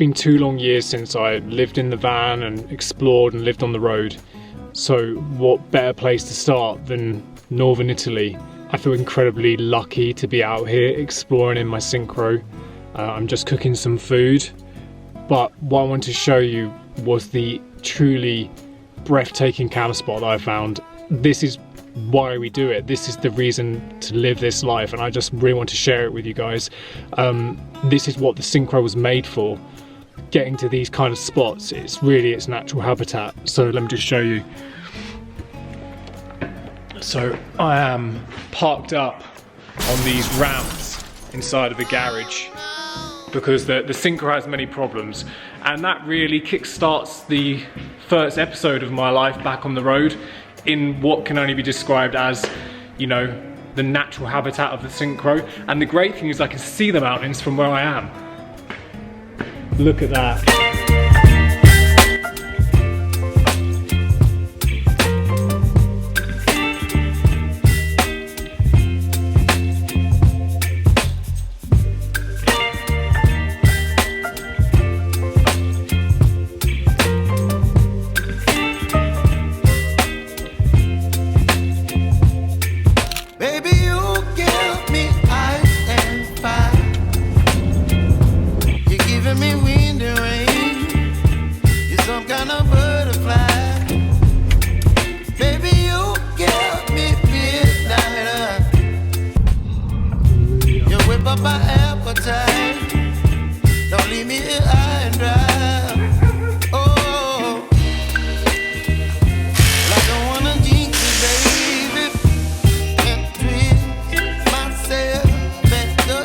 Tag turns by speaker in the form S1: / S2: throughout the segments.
S1: been 2 long years since I lived in the van and explored and lived on the road. So what better place to start than northern Italy? I feel incredibly lucky to be out here exploring in my Syncro. I'm just cooking some food, but what I wanted to show you was the truly breathtaking camp spot that I found. This is why we do it. This is the reason to live this life, and I just really want to share it with you guys. This is what the Syncro was made for. Getting to these kind of spots, it's really its natural habitat. So let me just show you. So I am parked up on these ramps inside of a garage because the Syncro has many problems, and that really kickstarts the first episode of my life back on the road in what can only be described as, you know, the natural habitat of the Syncro. And the great thing is I can see the mountains from where I am. Look at that.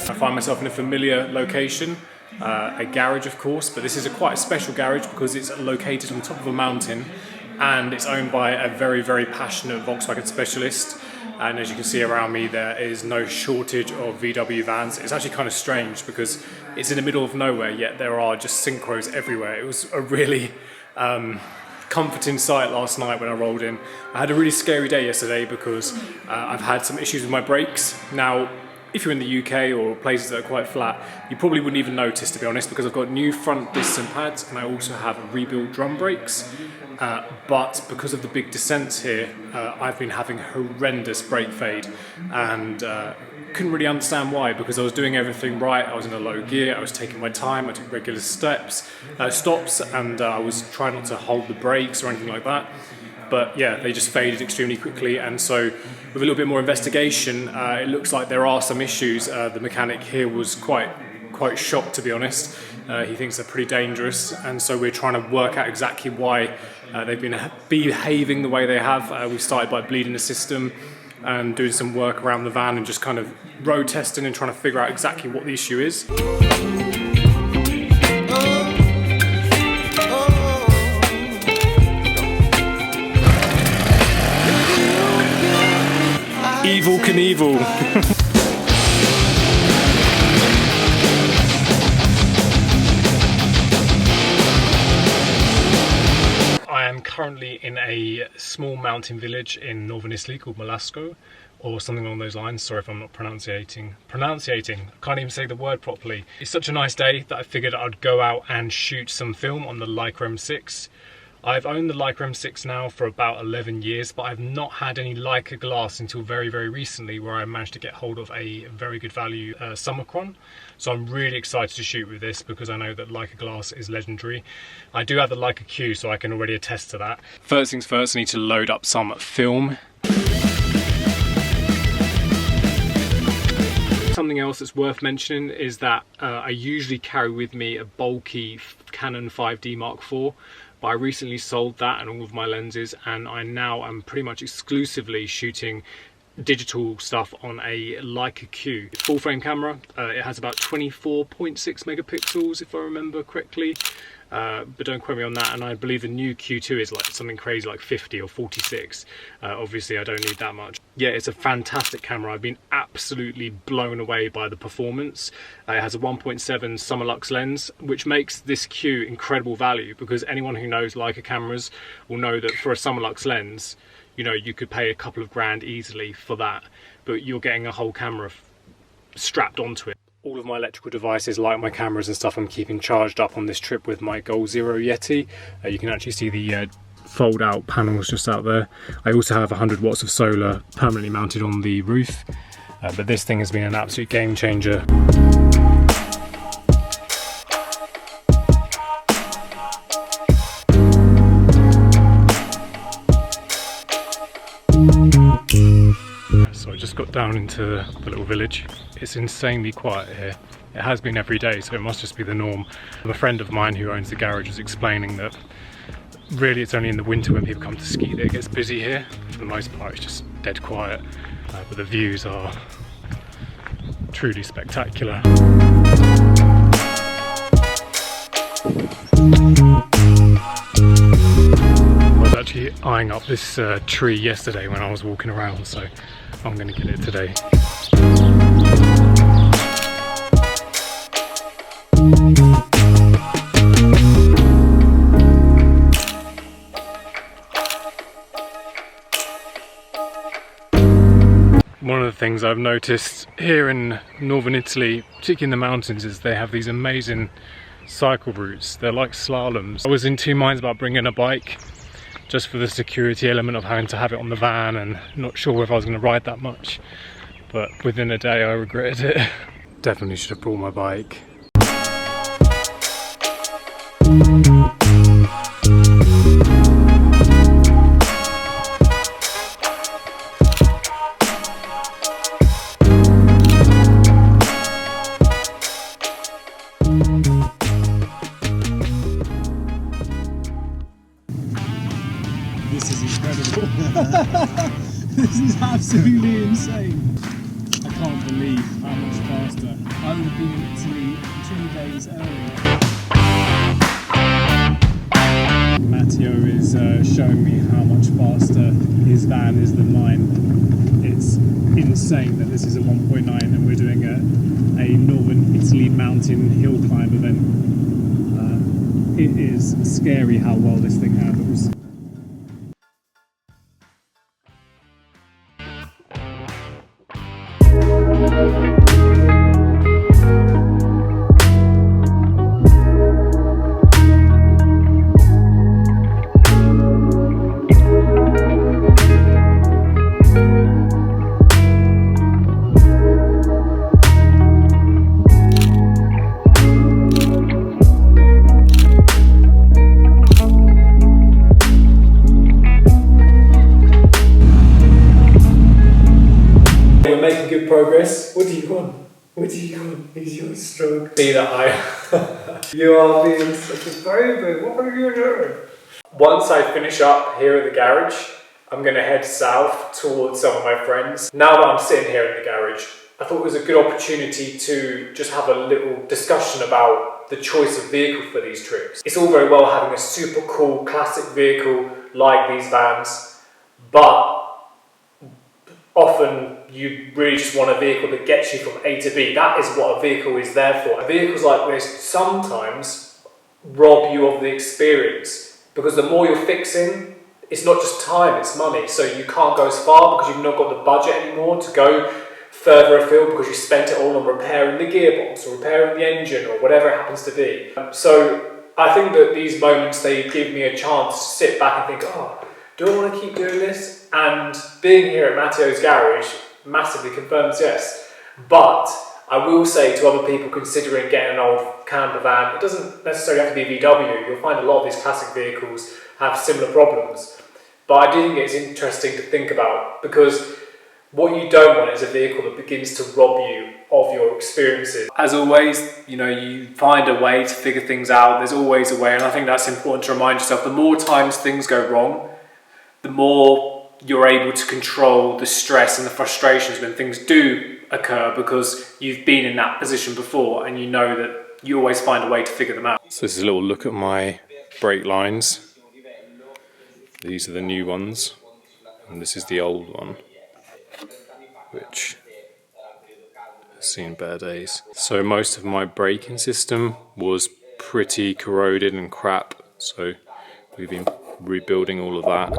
S1: I find myself in a familiar location, a garage of course, but this is quite a special garage because it's located on top of a mountain and it's owned by a very, very passionate Volkswagen specialist. And as you can see around me, there is no shortage of VW vans. It's actually kind of strange because it's in the middle of nowhere, yet there are just Syncros everywhere. It was a really comforting sight last night when I rolled in. I had a really scary day yesterday because I've had some issues with my brakes. Now, if you're in the UK or places that are quite flat, you probably wouldn't even notice, to be honest, because I've got new front discs and pads and I also have rebuilt drum brakes. But because of the big descents here, I've been having horrendous brake fade and couldn't really understand why, because I was doing everything right. I was in a low gear, I was taking my time, I took regular stops, and I was trying not to hold the brakes or anything like that. But yeah, they just faded extremely quickly, and so with a little bit more investigation, it looks like there are some issues. The mechanic here was quite shocked, to be honest. He thinks they're pretty dangerous, and so we're trying to work out exactly why they've been behaving the way they have. We started by bleeding the system and doing some work around the van and just kind of road testing and trying to figure out exactly what the issue is. Evil Knievel. I am currently in a small mountain village in northern Italy called Malosco, or something along those lines. Sorry if I'm not pronunciating. I can't even say the word properly. It's such a nice day that I figured I'd go out and shoot some film on the Leica M6. I've owned the Leica M6 now for about 11 years, but I've not had any Leica glass until very, very recently, where I managed to get hold of a very good value Summicron. So I'm really excited to shoot with this because I know that Leica glass is legendary. I do have the Leica Q, so I can already attest to that. First things first, I need to load up some film. Something else that's worth mentioning is that I usually carry with me a bulky Canon 5D Mark IV. But I recently sold that and all of my lenses, and I now am pretty much exclusively shooting digital stuff on a Leica Q. Full frame camera, it has about 24.6 megapixels if I remember correctly, but don't quote me on that, and I believe the new Q2 is like something crazy like 50 or 46. Obviously I don't need that much. Yeah, it's a fantastic camera. I've been absolutely blown away by the performance. It has a 1.7 Summilux lens, which makes this Q incredible value, because anyone who knows Leica cameras will know that for a Summilux lens, you know, you could pay a couple of grand easily for that, but you're getting a whole camera strapped onto it. all of my electrical devices, like my cameras and stuff, I'm keeping charged up on this trip with my Goal Zero Yeti. You can actually see the fold out panels just out there. I also have 100 watts of solar permanently mounted on the roof, but this thing has been an absolute game changer. So I just got down into the little village. It's insanely quiet here. It has been every day, so it must just be the norm. A friend of mine who owns the garage was explaining that really it's only in the winter when people come to ski that it gets busy here. For the most part it's just dead quiet, but the views are truly spectacular. I was actually eyeing up this tree yesterday when I was walking around, so I'm going to get it today. One of the things I've noticed here in northern Italy, particularly in the mountains, is they have these amazing cycle routes. They're like slaloms. I was in two minds about bringing a bike just for the security element of having to have it on the van, and not sure whether I was going to ride that much, but within a day I regretted it. Definitely should have brought my bike.
S2: This is incredible. This is absolutely insane. I can't believe how much faster. I would have been in Italy 2 days earlier. Matteo is showing me how much faster his van is than mine. It's insane that this is a 1.9 and we're doing a northern Italy mountain hill climb event. It is scary how well this thing handles.
S1: Making good progress. What do you want? What do you want? Is your stroke? See that you are being such a baby. What are you doing? Once I finish up here at the garage, I'm going to head south towards some of my friends. Now that I'm sitting here in the garage, I thought it was a good opportunity to just have a little discussion about the choice of vehicle for these trips. It's all very well having a super cool classic vehicle like these vans, but often you really just want a vehicle that gets you from A to B. That is what a vehicle is there for. Vehicles like this sometimes rob you of the experience, because the more you're fixing, it's not just time, it's money. So you can't go as far because you've not got the budget anymore to go further afield because you spent it all on repairing the gearbox or repairing the engine or whatever it happens to be. So I think that these moments, they give me a chance to sit back and think, oh, do I want to keep doing this? And being here at Matteo's garage massively confirms yes. But I will say to other people considering getting an old camper van, it doesn't necessarily have to be VW. You'll find a lot of these classic vehicles have similar problems. But I do think it's interesting to think about, because what you don't want is a vehicle that begins to rob you of your experiences. As always, you find a way to figure things out. There's always a way, and I think that's important to remind yourself. The more times things go wrong, the more you're able to control the stress and the frustrations when things do occur, because you've been in that position before and you know that you always find a way to figure them out. So this is a little look at my brake lines. These are the new ones, and this is the old one, which has seen better days. So most of my braking system was pretty corroded and crap, so we've been rebuilding all of that.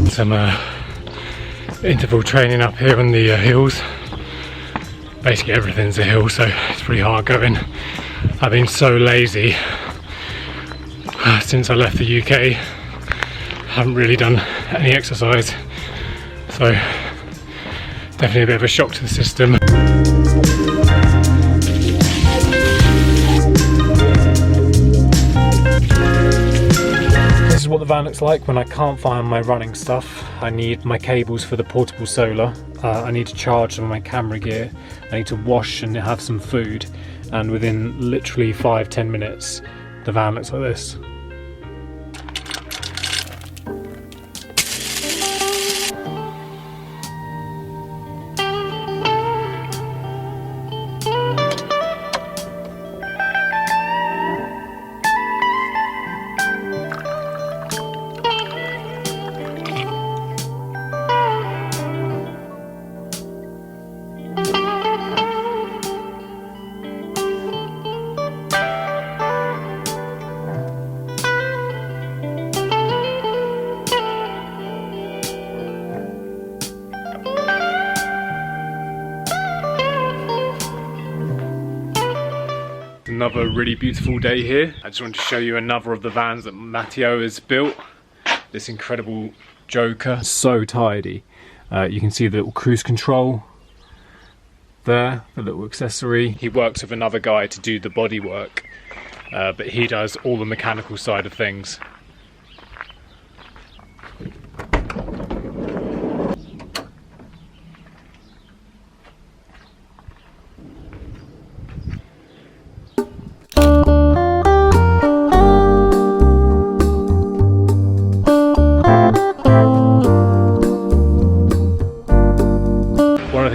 S2: Some interval training up here on the hills. Basically everything's a hill, so it's pretty hard going. I've been so lazy since I left the UK. Haven't really done any exercise, so definitely a bit of a shock to the system. This is what the van looks like when I can't find my running stuff. I need my cables for the portable solar. I need to charge some of my camera gear. I need to wash and have some food. And within literally 5-10 minutes, the van looks like this. Another really beautiful day here. I just wanted to show you another of the vans that Matteo has built. This incredible Joker, so tidy. You can see the little cruise control there, the little accessory. He works with another guy to do the body work, but he does all the mechanical side of things.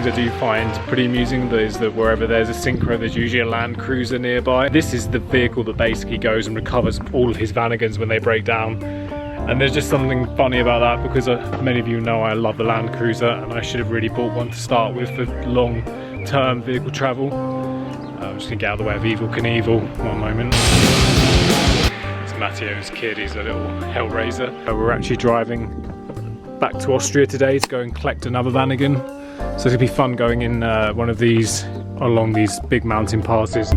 S2: I do find pretty amusing is that wherever there's a Syncro, there's usually a Land Cruiser nearby. This is the vehicle that basically goes and recovers all of his Vanagons when they break down. And there's just something funny about that because many of you know I love the Land Cruiser and I should have really bought one to start with for long-term vehicle travel. I'm just gonna get out of the way of Evel Knievel. One moment. It's Matteo's kid, he's a little Hellraiser. We're actually driving back to Austria today to go and collect another Vanagon. So it's gonna be fun going in one of these along these big mountain passes.